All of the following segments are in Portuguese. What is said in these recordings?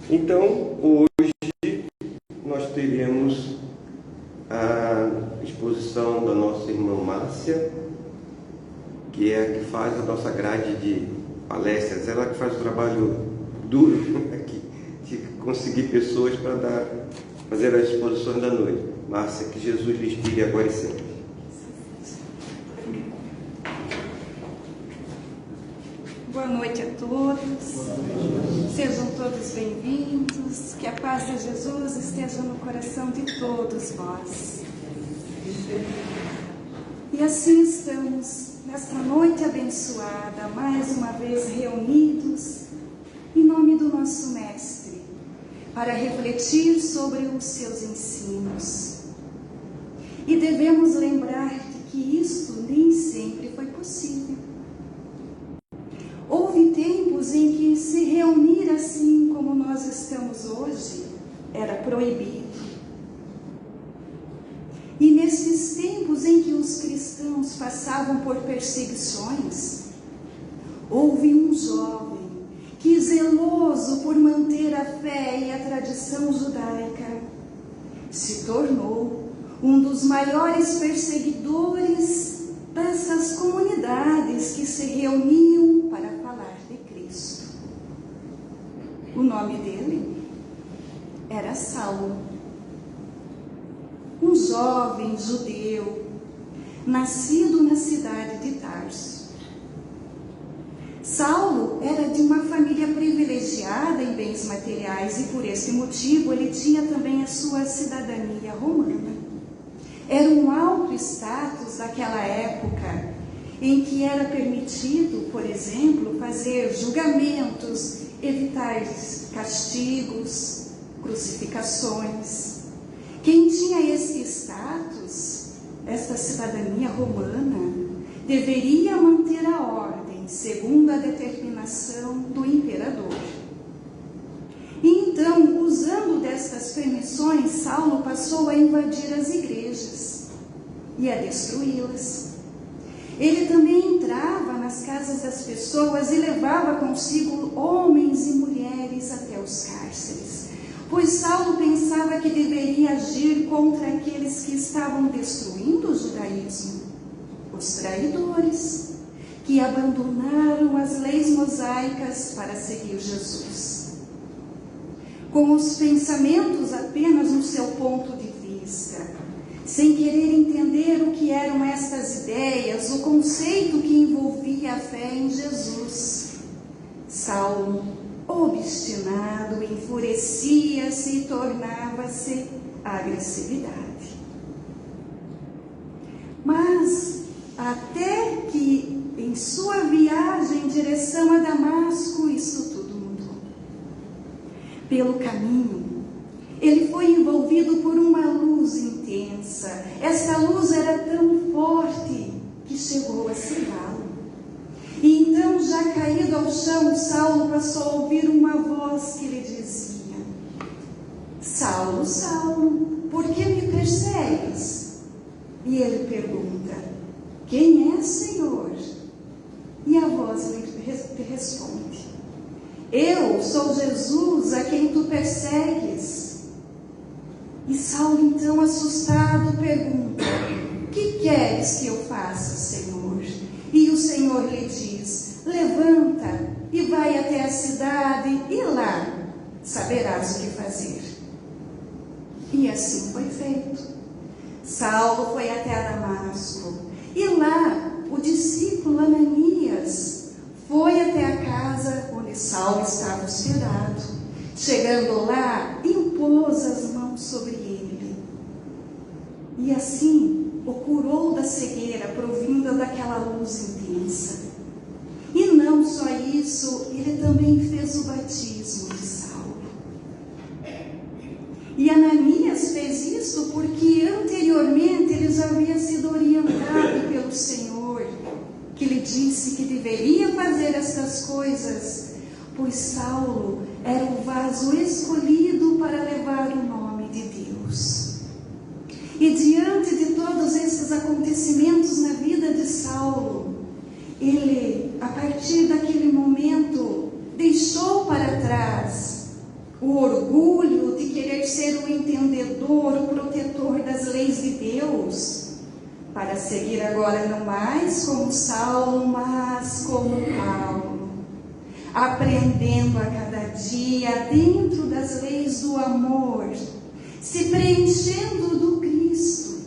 Então, hoje nós teremos a exposição da nossa irmã Márcia, que é a que faz a nossa grade de palestras. Ela que faz o trabalho duro aqui, de conseguir pessoas para fazer as exposições da noite. Márcia, que Jesus lhe inspire agora e sempre. Boa noite a todos, sejam todos bem-vindos, que a paz de Jesus esteja no coração de todos vós. E assim estamos, nesta noite abençoada, mais uma vez reunidos, em nome do nosso Mestre, para refletir sobre os seus ensinos. E devemos lembrar de que isto nem sempre foi possível. Houve tempos em que se reunir assim como nós estamos hoje era proibido. E nesses tempos em que os cristãos passavam por perseguições, houve um jovem que, zeloso por manter a fé e a tradição judaica, se tornou um dos maiores perseguidores dessas comunidades que se reuniam para falar de Cristo. O nome dele era Saulo, um jovem judeu, nascido na cidade de Tarso. Saulo era de uma família privilegiada em bens materiais e por esse motivo ele tinha também a sua cidadania romana. Era um alto status daquela época, em que era permitido, por exemplo, fazer julgamentos, evitar castigos, crucificações. Quem tinha esse status, esta cidadania romana, deveria manter a ordem, segundo a determinação do imperador. E então, usando destas permissões, Saulo passou a invadir as igrejas e a destruí-las. Ele também entrava nas casas das pessoas e levava consigo homens e mulheres até os cárceres, pois Saulo pensava que deveria agir contra aqueles que estavam destruindo o judaísmo, os traidores, que abandonaram as leis mosaicas para seguir Jesus. Com os pensamentos apenas no seu ponto de vista, sem querer entender o que eram estas ideias, o conceito que envolvia a fé em Jesus, Saulo, obstinado, enfurecia-se e tornava-se agressividade. Mas, até que em sua viagem em direção a Damasco, isso tudo mudou. Pelo caminho, ele foi envolvido por uma luz intensa. Esta luz era tão forte que chegou a cegá-lo. E então, já caído ao chão, Saulo passou a ouvir uma voz que lhe dizia: Saulo, Saulo, por que me persegues? E ele pergunta: quem é, Senhor? E a voz lhe responde: eu sou Jesus a quem tu persegues. E Saulo, então, assustado, pergunta: que queres que eu faça, Senhor? E o Senhor lhe diz: levanta e vai até a cidade e lá saberás o que fazer. E assim foi feito. Saulo foi até Damasco e lá o discípulo Ananias foi até a casa onde Saulo estava hospedado. Chegando lá, impôs as mãos sobre ele. E assim o curou da cegueira provinda daquela luz intensa. E não só isso, ele também fez o batismo de Saulo. E Ananias fez isso porque anteriormente ele já havia sido orientado pelo Senhor, que lhe disse que deveria fazer estas coisas, pois Saulo era o vaso escolhido para levar o nome de Deus. E diante de todos esses acontecimentos na vida de Saulo, ele, a partir daquele momento, deixou seguir agora não mais como Saulo, mas como Paulo, aprendendo a cada dia dentro das leis do amor, se preenchendo do Cristo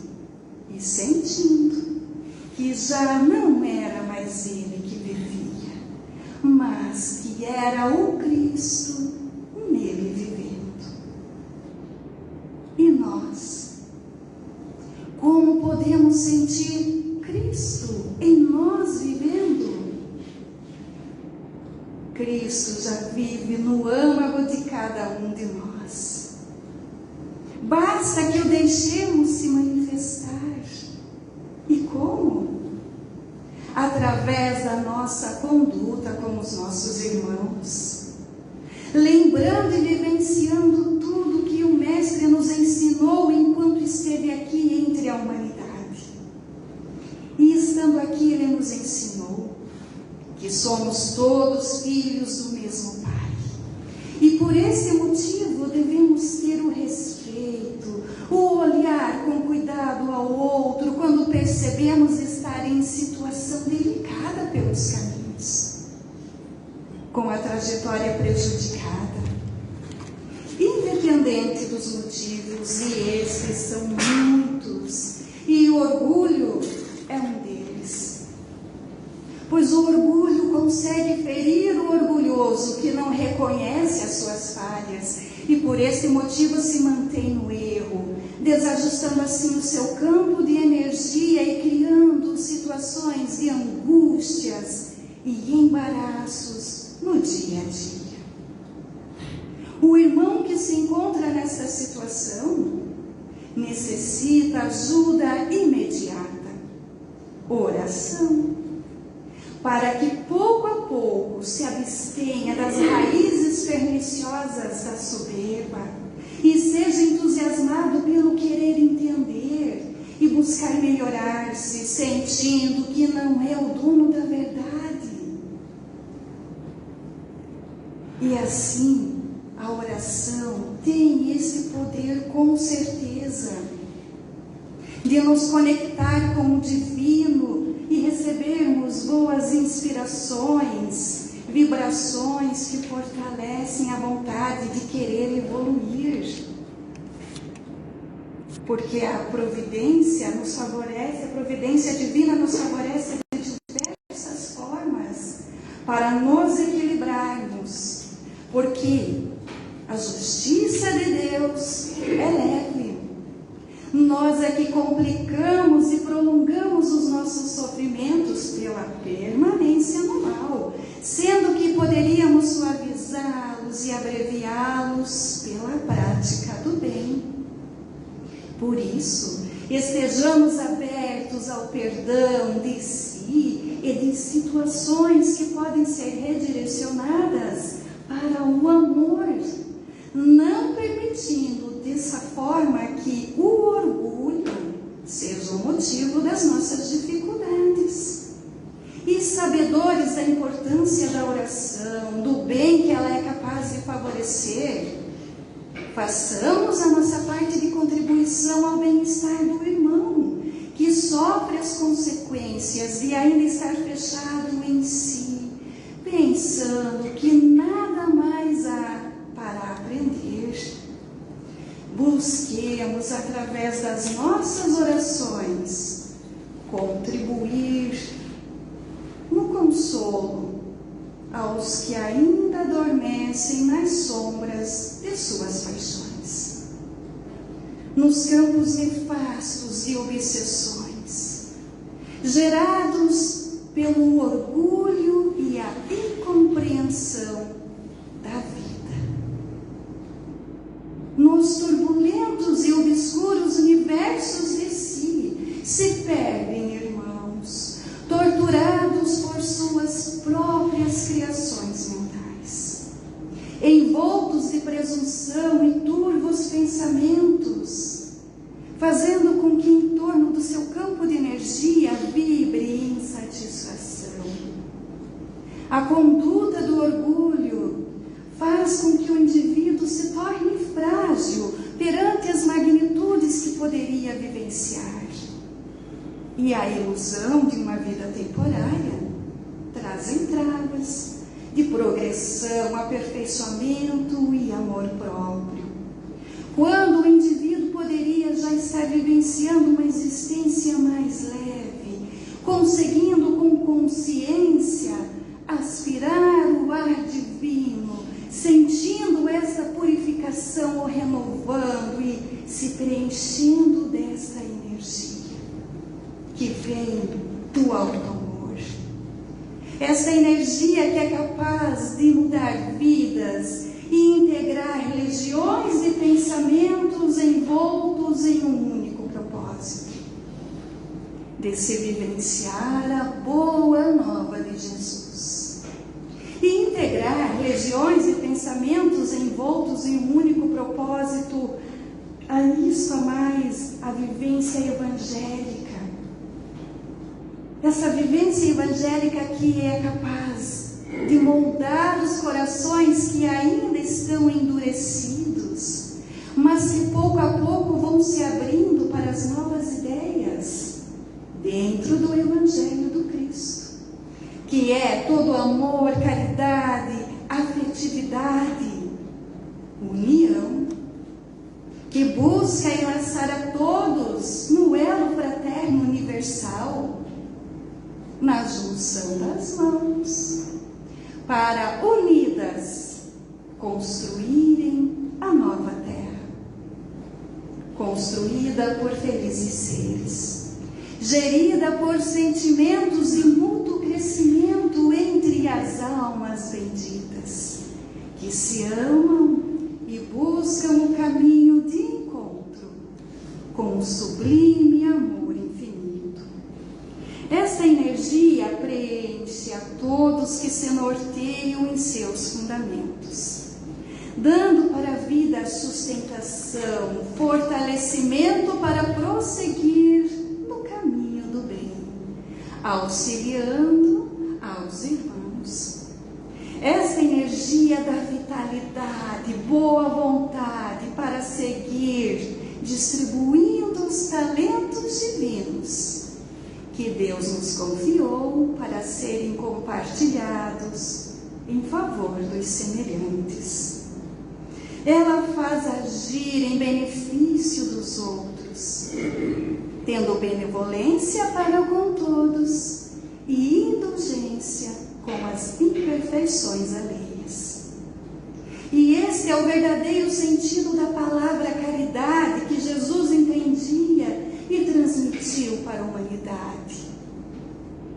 e sentindo que já não era mais ele que vivia, mas que era o Cristo nele vivendo. E nós, como podemos sentir Cristo em nós vivendo? Cristo já vive no âmago de cada um de nós. Basta que o deixemos se manifestar. E como? Através da nossa conduta com os nossos irmãos, lembrando e vivenciando tudo que o Mestre nos ensinou enquanto esteve aqui entre a humanidade. E estando aqui, Ele nos ensinou que somos todos filhos do mesmo Pai. E por esse motivo devemos ter o respeito, o olhar com cuidado ao outro quando percebemos estar em situação delicada pelos caminhos, com a trajetória prejudicada, independente dos motivos, e esses são muitos, e o orgulho é um deles. Pois o orgulho consegue ferir o orgulhoso que não reconhece as suas falhas e por esse motivo se mantém no erro, desajustando assim o seu campo de energia e criando situações de angústias e embaraços no dia a dia. O irmão que se encontra nessa situação necessita ajuda imediata, oração, para que pouco a pouco se abstenha das raízes perniciosas da soberba e seja entusiasmado pelo querer entender e buscar melhorar-se, sentindo que não é o dono da verdade. E assim, a oração tem esse poder com certeza de nos conectar com o divino e recebermos boas inspirações, vibrações que fortalecem a vontade de querer evoluir. Porque a providência nos favorece, a providência divina nos favorece de diversas formas para nos equilibrarmos. Porque a justiça de Deus é leve. Nós é que complicamos e prolongamos os nossos sofrimentos pela permanência no mal, sendo que poderíamos suavizá-los e abreviá-los pela prática do bem. Por isso, estejamos abertos ao perdão de si e de situações que podem ser redirecionadas para o amor, não permitindo dessa forma que o orgulho seja o motivo das nossas dificuldades. E sabedores da importância da oração, do bem que ela é capaz de favorecer, façamos a nossa parte de contribuição ao bem-estar do irmão, que sofre as consequências de ainda estar fechado em si, pensando que nada mais há para aprender. Busquemos, através das nossas orações, contribuir no consolo aos que ainda adormecem nas sombras de suas paixões, nos campos nefastos de obsessões, gerados pelo orgulho e a incompreensão da vida. Nos turbulentos e obscuros universos de si se perdem irmãos, torturados por suas próprias criações mentais, envoltos de presunção e turvos pensamentos, fazendo com que em torno do seu campo de energia vibre insatisfação. A conduta do orgulho faz com que o indivíduo se torne frágil perante as magnitudes que poderia vivenciar. e a ilusão de uma vida temporária trazem travas de progressão, aperfeiçoamento e amor próprio. Quando o indivíduo poderia já estar vivenciando uma existência mais leve, conseguindo com consciência aspirar o ar divino, sentindo essa purificação o renovando e se preenchendo dessa energia que vem do alto amor. Essa energia que é capaz de mudar vidas e integrar legiões de pensamentos envoltos em um único propósito, de se vivenciar a boa nova de Jesus. E integrar legiões de pensamentos envoltos em um único propósito, a isso a mais a vivência evangélica. Essa vivência evangélica que é capaz de moldar os corações que ainda estão endurecidos, mas que pouco a pouco vão se abrindo para as novas ideias dentro do Evangelho do Cristo, que é todo amor, caridade, afetividade, união, que busca enlaçar a todos no elo fraterno universal, na junção das mãos, para unidas construírem a nova terra, construída por felizes seres, gerida por sentimentos de mútuo crescimento entre as almas benditas, que se amam e buscam o caminho de encontro com o sublime amor infinito. Esta energia preenche a todos que se norteiam em seus fundamentos, dando para a vida sustentação, fortalecimento para prosseguir no caminho do bem, auxiliando aos irmãos. Esta energia da vitalidade, boa vontade para seguir distribuindo os talentos divinos que Deus nos confiou para serem compartilhados em favor dos semelhantes. Ela faz agir em benefício dos outros, tendo benevolência para com todos e indulgência com as imperfeições alheias. E esse é o verdadeiro sentido da palavra caridade que Jesus entendia e transmitiu para a humanidade.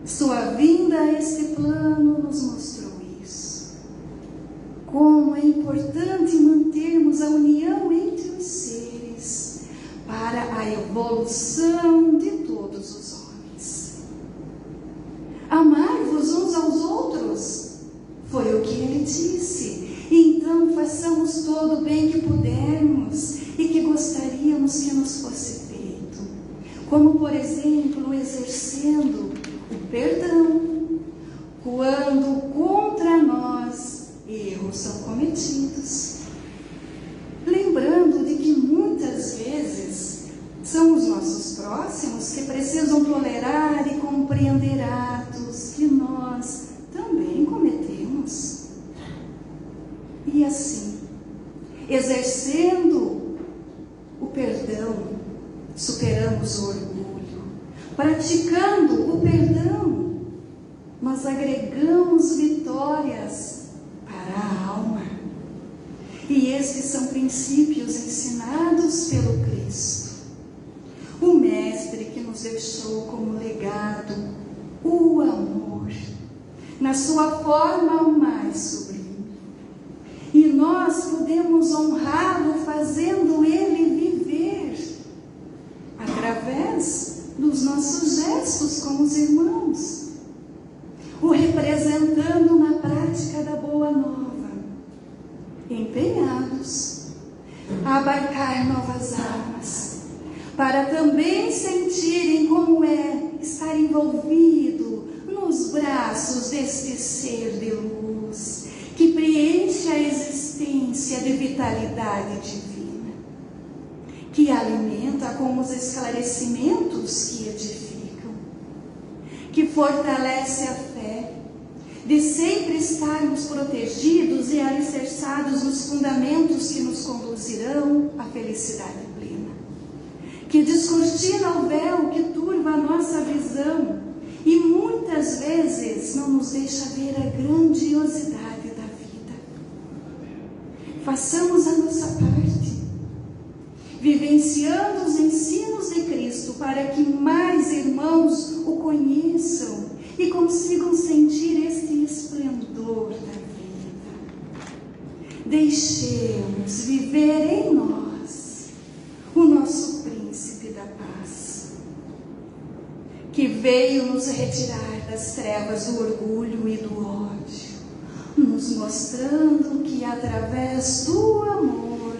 Sua vinda a este plano nos mostrou isso. Como é importante mantermos a união entre os seres para a evolução de todos os homens. Amai-vos uns aos outros, foi o que ele disse. Então façamos todo o bem que pudermos e que gostaríamos que nos fosse feito. Como, por exemplo, exercendo o perdão, quando contra nós erros são cometidos. Lembrando de que muitas vezes são os nossos próximos que precisam tolerar e compreender atos que nós também cometemos. E assim, exercendo o perdão, superamos o orgulho. Praticando o perdão, nós agregamos vitórias para a alma. E estes são princípios ensinados pelo Cristo, o Mestre que nos deixou como legado o amor, na sua forma mais sublime. E nós podemos honrá-lo fazendo ele viver através dos nossos gestos com os irmãos, o representando na prática da boa nova, empenhados a abarcar novas almas, para também sentirem como é estar envolvido nos braços deste ser de luz, que preenche a existência de vitalidade divina, que alimenta com os esclarecimentos que edificam, que fortalece a fé, de sempre estarmos protegidos e alicerçados nos fundamentos que nos conduzirão à felicidade plena, que descortina o véu que turva a nossa visão e muitas vezes não nos deixa ver a grandiosidade da vida. Façamos a nossa parte, vivenciando os ensinos de Cristo para que mais irmãos o conheçam e consigam sentir este esplendor da vida. Deixemos viver em nós o nosso príncipe da paz, que veio nos retirar das trevas do orgulho e do ódio, nos mostrando que através do amor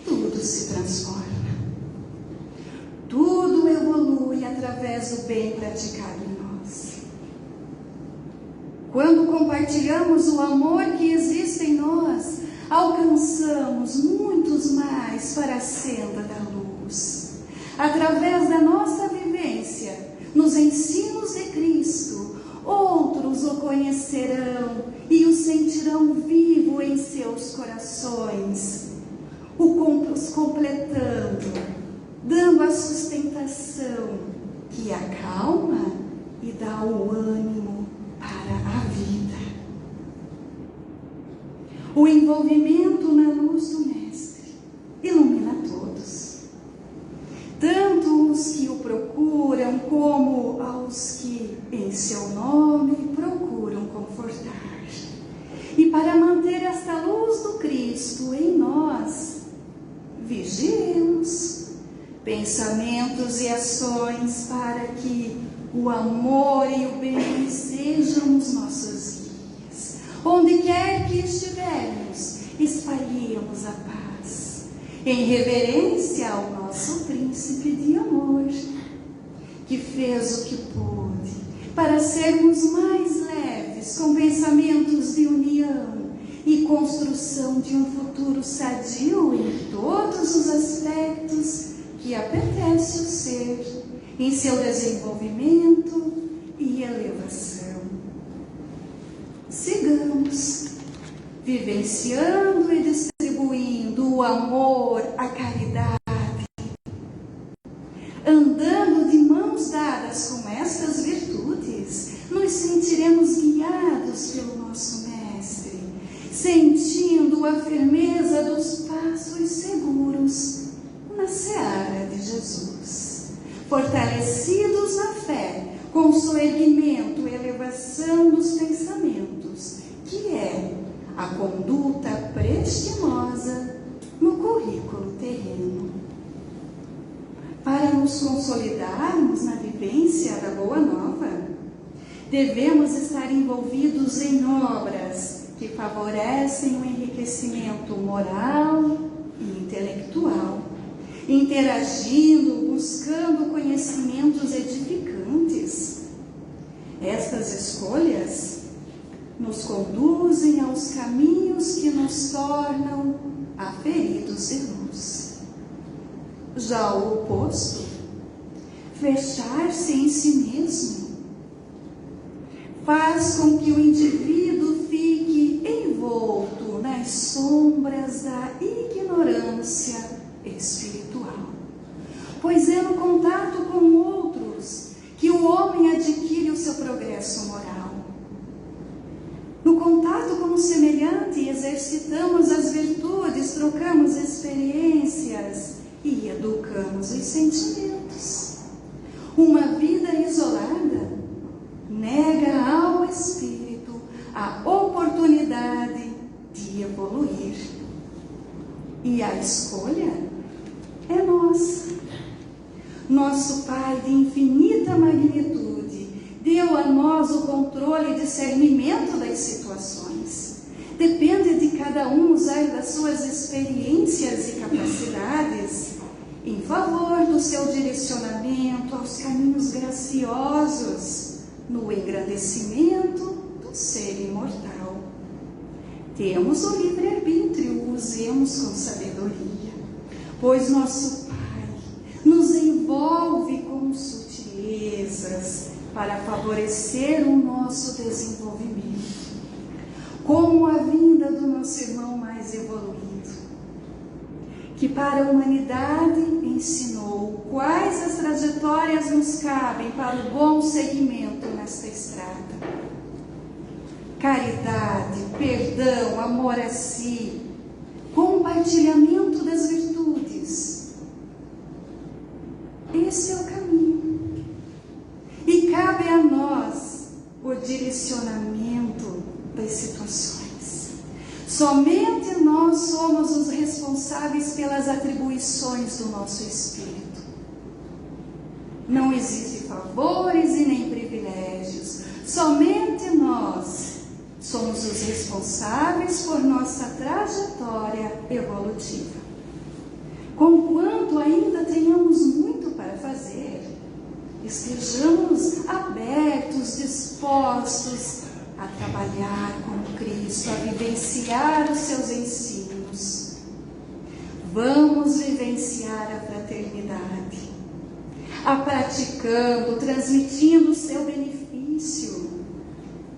tudo se transforma. Tudo evolui através do bem praticado em nós. Quando compartilhamos o amor que existe em nós, alcançamos muitos mais para a senda da luz. Através da nossa vivência, nos ensinos de Cristo, outros o conhecerão e o sentirão vivo em seus corações, os completando, dando a sustentação que acalma e dá o ânimo para a vida. O envolvimento na luz do Mestre ilumina todos, tanto os que o procuram como aos que em seu nome procuram confortar. E para manter esta luz do Cristo em nós, vigiemos pensamentos e ações para que o amor e o bem sejam os nossos guias. Onde quer que estivermos, espalhemos a paz, em reverência ao nosso príncipe de amor, que fez o que pôde para sermos mais leves, com pensamentos de união e construção de um futuro sadio em todos os aspectos que apetece o ser, em seu desenvolvimento e elevação. Sigamos vivenciando e distribuindo o amor, a caridade, andando de mãos dadas com estas virtudes, nos sentiremos guiados pelo nosso Mestre, sentindo a firmeza dos passos seguros na seara de Jesus, fortalecidos na fé, com soerguimento e elevação dos pensamentos, que é a conduta prestimosa no currículo terreno. Para nos consolidarmos na vivência da Boa Nova, devemos estar envolvidos em obras que favorecem o enriquecimento moral e intelectual, interagindo, buscando conhecimentos edificantes. Estas escolhas nos conduzem aos caminhos que nos tornam aferidos de luz. Já o oposto, fechar-se em si mesmo, faz com que o indivíduo fique envolto nas sombras da ignorância espiritual, pois é no contato com outros que o homem adquire o seu progresso moral. No contato com o semelhante, exercitamos as virtudes, trocamos experiências e educamos os sentimentos. Uma vida isolada nega ao espírito a oportunidade de evoluir. E a escolha é nossa. Nosso Pai de infinita magnitude deu a nós o controle e discernimento das situações. Depende de cada um usar das suas experiências e capacidades em favor do seu direcionamento aos caminhos graciosos, no engrandecimento do ser imortal. Temos o livre-arbítrio, usemos com sabedoria, pois nosso Pai nos envolve com sutilezas para favorecer o nosso desenvolvimento, como a vinda do nosso irmão mais evoluído, que para a humanidade ensinou quais as trajetórias nos cabem para o bom seguimento nesta estrada. Caridade, perdão, amor a si, compartilhamento das virtudes. Esse é o caminho. E cabe a nós o direcionamento das situações. Somente nós somos os responsáveis pelas atribuições do nosso espírito. Não existem favores e nem privilégios. Somente nós somos os responsáveis por nossa trajetória evolutiva. Conquanto ainda tenhamos muito para fazer, estejamos abertos, dispostos a trabalhar com Cristo, a vivenciar os seus ensinos. Vamos vivenciar a fraternidade, a praticando, transmitindo o seu benefício,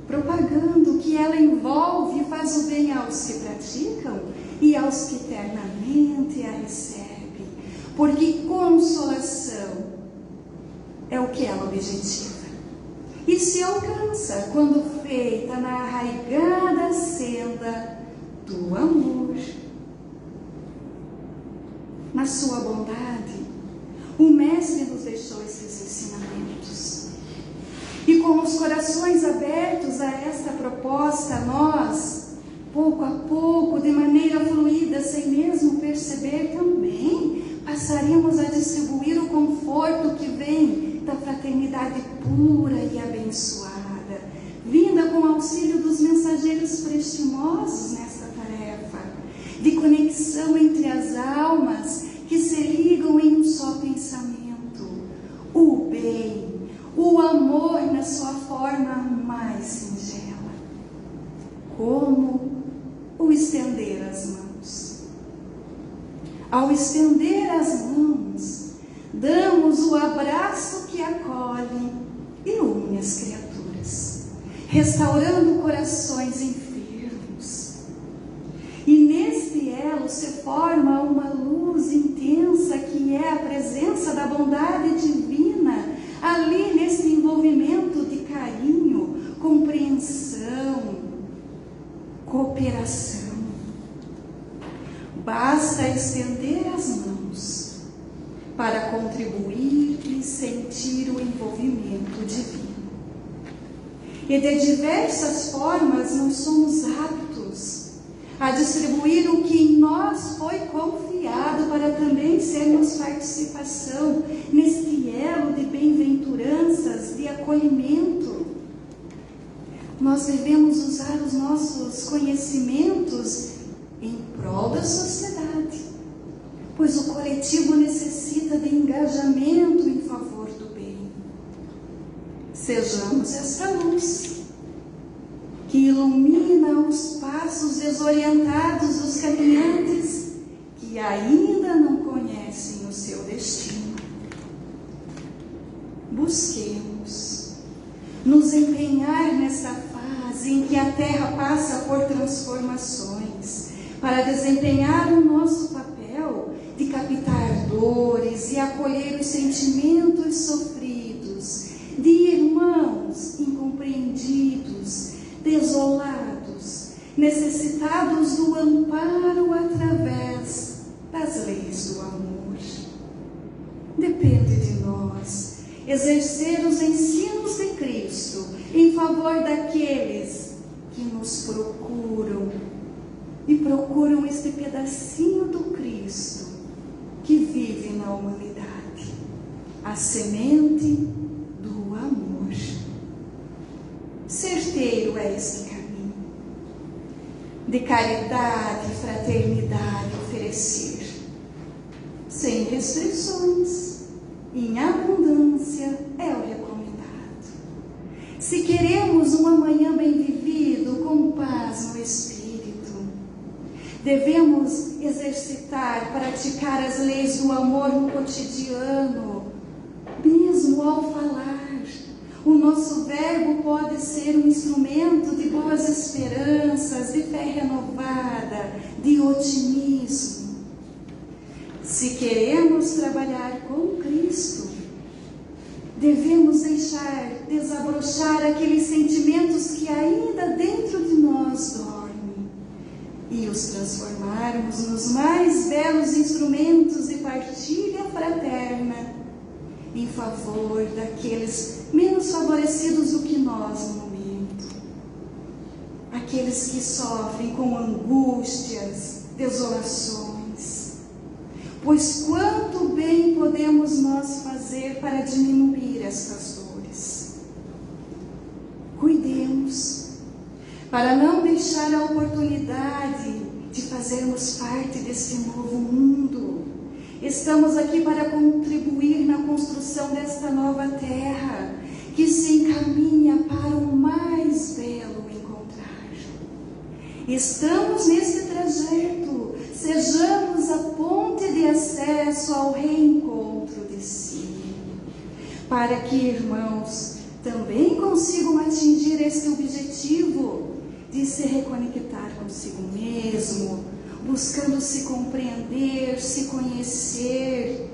propagando que ela envolve e faz o bem aos que praticam e aos que eternamente a recebem, porque consolação é o que ela objetiva. E se alcança quando feita na arraigada senda do amor. Na sua bondade, o Mestre nos deixou esses ensinamentos. E com os corações abertos a esta proposta, nós, pouco a pouco, de maneira fluida, sem mesmo perceber também, passaremos a distribuir o conforto que vem da fraternidade pura e abençoada, vinda com auxílio dos mensageiros prestimosos nesta tarefa, de conexão entre as almas que se ligam em um só pensamento, o bem, o amor na sua forma mais singela, como o estender as mãos. Ao estender as mãos, damos o abraço que acolhe e une as criaturas, restaurando corações enfermos. E neste elo se forma uma luz intensa que é a presença da bondade divina, ali nesse envolvimento de carinho, compreensão, cooperação. Basta estender as mãos para contribuir e sentir o envolvimento divino. E de diversas formas nós somos aptos a distribuir o que em nós foi confiado para também sermos participação neste elo de bem-aventuranças, de acolhimento. Nós devemos usar os nossos conhecimentos em prol da sociedade, pois o coletivo necessita de engajamento em favor do bem. Sejamos essa luz que ilumina os passos desorientados dos caminhantes que ainda não conhecem o seu destino. Busquemos nos empenhar nesta fase em que a Terra passa por transformações, para desempenhar o nosso papel de captar dores e acolher os sentimentos sofridos de irmãos incompreendidos, desolados, necessitados do amparo através das leis do amor. Depende de nós exercer os ensinos de Cristo em favor daqueles que nos procuram e procuram este pedacinho do Cristo que vive na humanidade, a semente do amor. Certeiro é este caminho de caridade e fraternidade oferecer, sem restrições, em abundância é o recomendado. Se queremos um amanhã bem vivido, com paz no espírito, devemos exercitar, praticar as leis do amor no cotidiano, mesmo ao falar, O nosso verbo pode ser um instrumento de boas esperanças, de fé renovada, de otimismo. Se queremos trabalhar com Cristo, devemos deixar desabrochar aqueles sentimentos que ainda dentro de nós dormem e os transformarmos nos mais belos instrumentos de partilha fraterna em favor daqueles menos favorecidos do que nós no momento. Aqueles que sofrem com angústias, desolações. Pois quanto bem podemos nós fazer para diminuir estas dores? Cuidemos, para não deixar a oportunidade de fazermos parte deste novo mundo. Estamos aqui para contribuir na construção desta nova terra, que se encaminha para o mais belo encontrar. Estamos nesse trajeto, sejamos a ponte de acesso ao reencontro de si, para que, irmãos, também consigam atingir esse objetivo de se reconectar consigo mesmo, buscando se compreender, se conhecer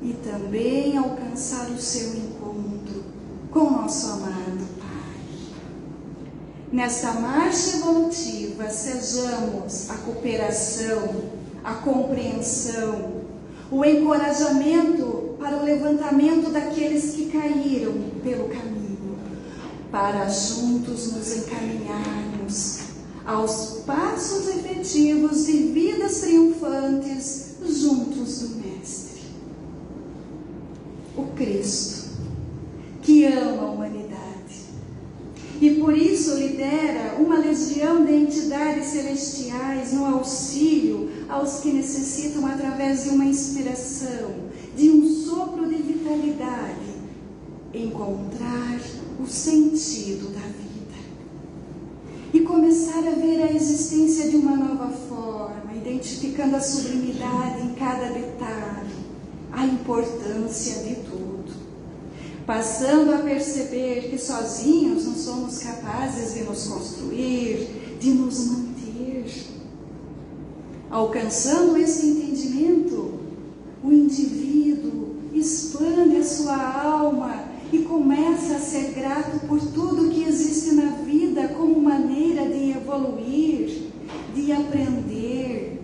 e também alcançar o seu encontro com nosso amado Pai. Nesta marcha evolutiva, sejamos a cooperação, a compreensão, o encorajamento para o levantamento daqueles que caíram pelo caminho, para juntos nos encaminharmos aos passos efetivos de vidas triunfantes juntos do Mestre. O Cristo, que ama a humanidade e por isso lidera uma legião de entidades celestiais no auxílio aos que necessitam através de uma inspiração, de um sopro de vitalidade, encontrar o sentido da vida. E começar a ver a existência de uma nova forma, identificando a sublimidade em cada detalhe, a importância de tudo. Passando a perceber que sozinhos não somos capazes de nos construir, de nos manter. Alcançando esse entendimento, o indivíduo expande a sua alma e começa a ser grato por tudo que existe na vida como maneira de evoluir, de aprender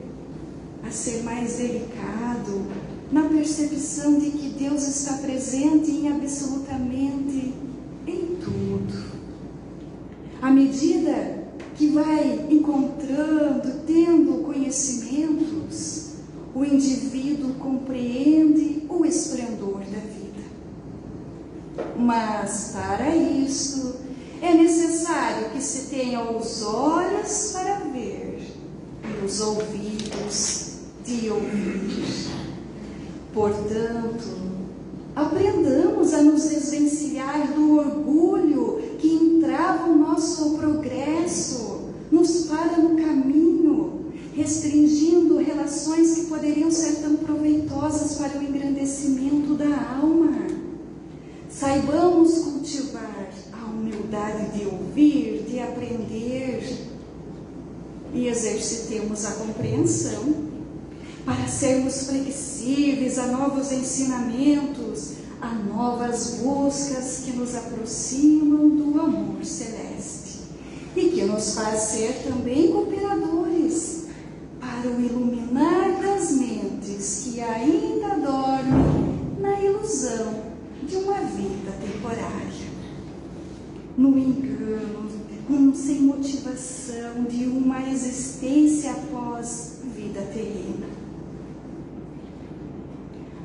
a ser mais delicado, na percepção de que Deus está presente em absolutamente em tudo. À medida que vai encontrando, tendo conhecimentos, o indivíduo compreende o esplendor da vida. Mas, para isso, é necessário que se tenha os olhos para ver e os ouvidos de ouvir. Portanto, aprendamos a nos desvencilhar do orgulho que entrava o nosso progresso, nos para no caminho, restringindo relações que poderiam ser tão proveitosas para o engrandecimento da alma. Saibamos cultivar a humildade de ouvir, de aprender e exercitemos a compreensão para sermos flexíveis a novos ensinamentos, a novas buscas que nos aproximam do amor celeste e que nos faz ser também cooperadores para o iluminar das mentes que ainda dormem na ilusão de uma vida temporária, no engano, sem motivação de uma existência após vida terrena.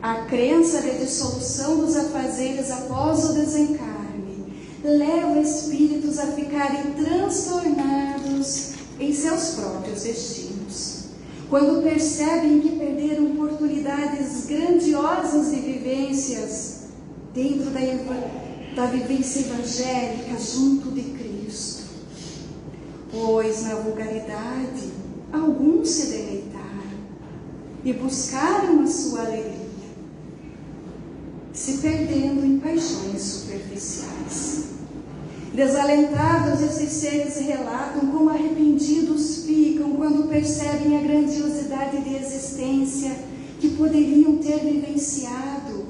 A crença de dissolução dos afazeres após o desencarne leva espíritos a ficarem transtornados em seus próprios destinos, quando percebem que perderam oportunidades grandiosas de vivências dentro da vivência evangélica junto de Cristo. Pois na vulgaridade alguns se deleitaram e buscaram a sua alegria, se perdendo em paixões paixões superficiais. Desalentados, esses seres relatam como arrependidos ficam quando percebem a grandiosidade de existência que poderiam ter vivenciado,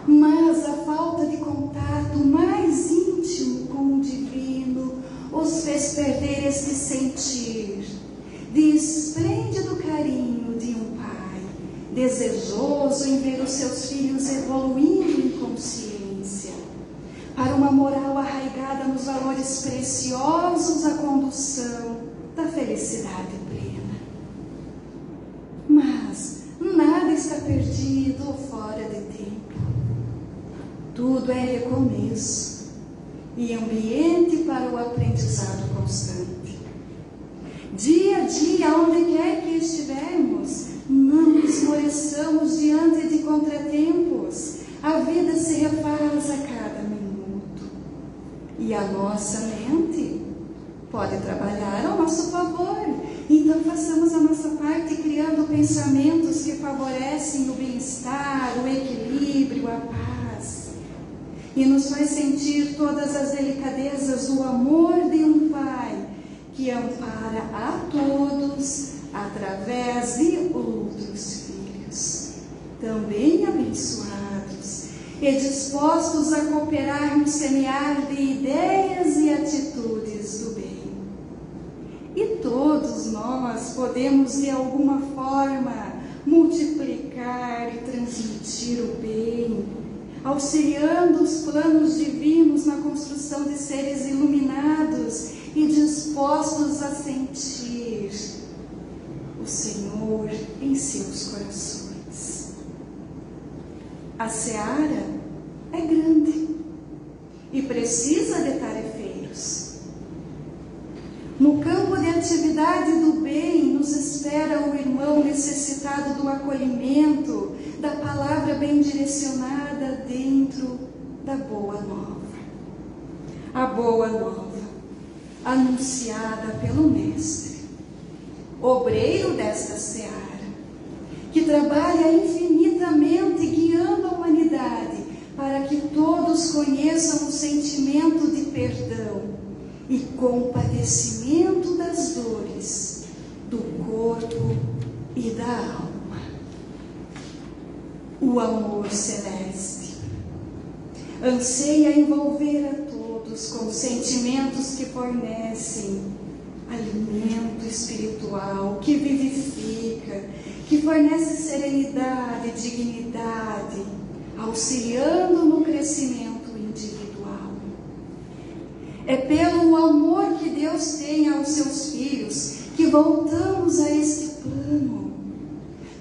mas a falta de contato mais íntimo com o divino os fez perder esse sentir de esplêndido carinho de um pai, desejoso em ver os seus filhos evoluindo em consciência, para uma moral arraigada nos valores preciosos da condução da felicidade plena. Mas nada está perdido ou fora de tempo. Tudo é recomeço e ambiente para o aprendizado constante. Dia a dia, onde quer que estivermos, não esmoreçamos diante de contratempos. A vida se refaz a cada minuto. E a nossa mente pode trabalhar ao nosso favor. Então façamos a nossa parte criando pensamentos que favorecem o bem-estar, o equilíbrio, a paz. E nos faz sentir todas as delicadezas do amor de um Pai que ampara a todos através de outros filhos, também abençoados e dispostos a cooperar no semear de ideias e atitudes do bem. E todos nós podemos, de alguma forma, multiplicar e transmitir o bem, auxiliando os planos divinos na construção de seres iluminados e dispostos a sentir o Senhor em seus corações. A seara é grande e precisa de tarefeiros. No campo de atividade do bem, nos espera o irmão necessitado do acolhimento, da palavra bem direcionada dentro da boa nova. A boa nova, anunciada pelo Mestre, obreiro desta seara, que trabalha infinitamente guiando a humanidade para que todos conheçam o sentimento de perdão e compadecimento das dores do corpo e da alma. O amor celeste anseia envolver a todos com sentimentos que fornecem alimento espiritual, que vivifica, que fornece serenidade e dignidade, auxiliando no crescimento individual. É pelo amor que Deus tem aos seus filhos que voltamos a este plano,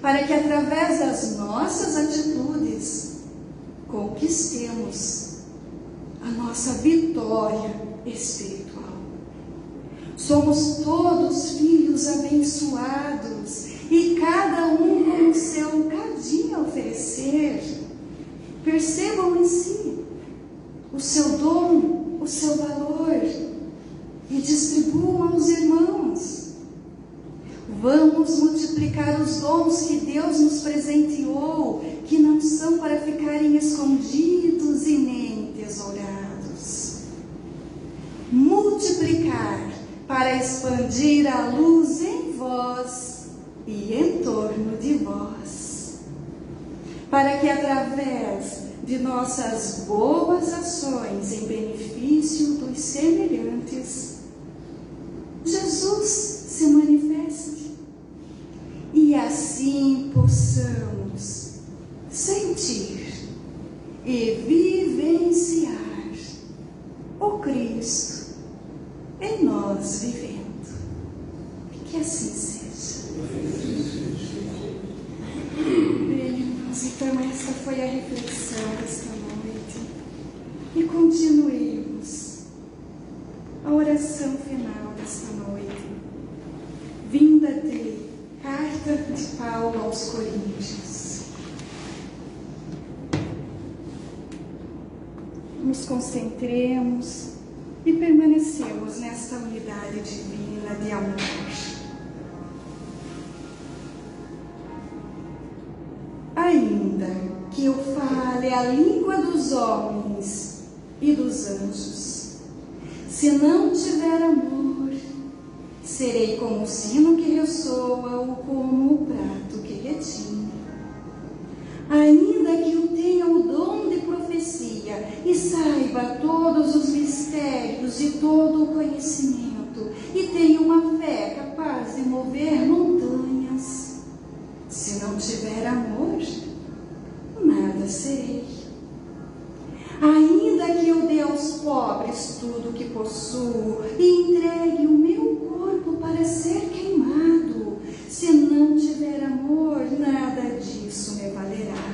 para que através das nossas atitudes conquistemos a nossa vitória espiritual. Somos todos filhos abençoados e cada um com o seu cadinho a oferecer. Percebam em si o seu dom, o seu valor e distribuam aos irmãos. Vamos multiplicar os dons que Deus nos presenteou, que não são para ficarem escondidos e nem tesourados. Multiplicar para expandir a luz em vós e em torno de vós, para que através de nossas boas ações em benefício dos semelhantes, Jesus se manifeste e assim possamos sentir e vivenciar o Cristo em nós vivendo. Que assim seja. Bem, irmãos, então esta foi a reflexão desta noite. E continuemos a oração final desta noite, vinda de Carta de Paulo aos Coríntios. Nos concentremos e permanecemos nesta unidade divina de amor. Ainda que eu fale a língua dos homens e dos anjos. Se não tiver amor, serei como o sino que ressoa ou como o prato que retine. Ainda que eu tenha o dom de profecia e saiba todos os mistérios e todo o conhecimento, e tenha uma fé capaz de mover montanhas, se não tiver amor, nada serei. Ainda que eu dê aos pobres tudo o que possuo e entregue o meu corpo para ser queimado, se não tiver amor, nada disso me valerá.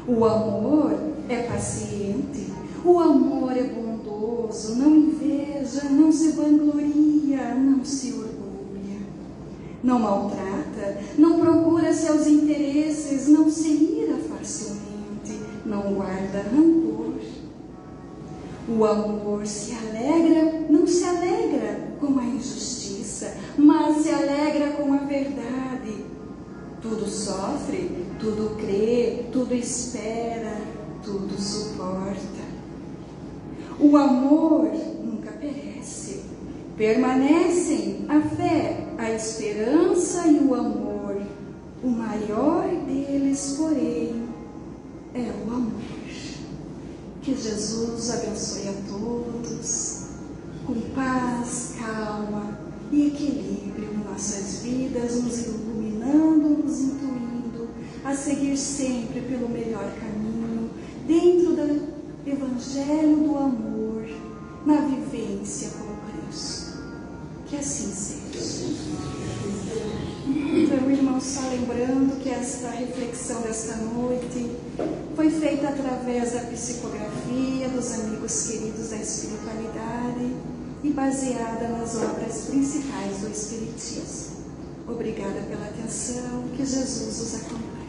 O amor é paciente, o amor é bondoso, não inveja, não se vangloria, não se orgulha, não maltrata, não procura seus interesses, não se ira facilmente, não guarda rancor. O amor se alegra, não se alegra com a injustiça, mas se alegra com a verdade. Tudo sofre, tudo crê, tudo espera, tudo suporta. O amor nunca perece. Permanecem a fé, a esperança e o amor. O maior deles, porém, é o amor. Que Jesus abençoe a todos, com paz, calma e equilíbrio em nossas vidas, nos iluminando, nos intuindo a seguir sempre pelo melhor caminho, dentro do Evangelho do amor, na vivência com Cristo. Que assim seja. Então, irmãos, só lembrando que esta reflexão desta noite foi feita através da psicografia dos amigos queridos da espiritualidade e baseada nas obras principais do Espiritismo. Obrigada pela atenção, que Jesus os acompanhe.